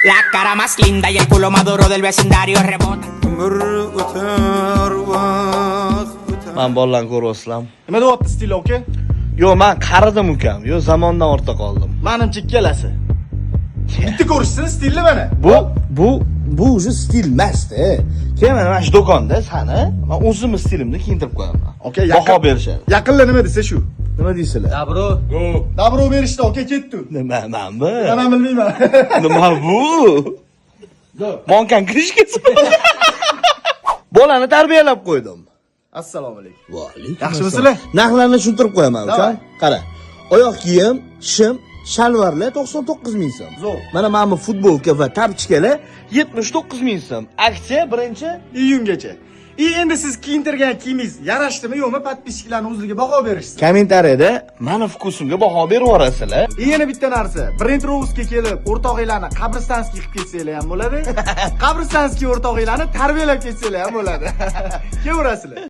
La cara más linda y el culo maduro del vecindario rebota. Men bolalarni ko'ryapsizlarmi? Nima deyapti Stil aka? Yo'q, men qaridim ukam. Yo'q, zamondan ortda qoldim. Menimcha ikkalasi. Bitta ko'rishsin Stilni mana. Bu уже stil emas-da. Keyin mana shu do'konda sani men o'zimni stilimni kiyintirib qo'yaman. Aka, baho berishadi. Yaqinlar nima desa shu. Nima deysizlar? Dabro. Dabro berishdi aka, ketdi. Nima manmi? Men bilmayman. Nima bu? Monkan kirishga. Bolani tarbiyalab qo'ydim. Assalomu alaykum. Va alaykum. Yaxshimisizlar? Narxlarni tushuntirib qo'yaman, uka. Davay. Qara. Oyoq kiyim, shim, shalvarlar 99 ming so'm. Zo'r. Mana bu futbolka va tapchikalar 79 ming so'm. Aksiya 1-iyungacha. Endi siz kiyintirgan kiyimingiz yarashdimi yo'qmi? Podpishchilarning o'ziga baho berishsin. kommentariyada mani vkusimga baho berib yuborasizlar. Yana bitta narsa, Brend Rose'ga kelib, o'rtog'inglarni Qabristanskiy qilib ketsanglar ham bo'ladi. Qabristanskiy o'rtog'inglarni tarbiyalab ketsanglar ham bo'ladi. Kelaverasizlar.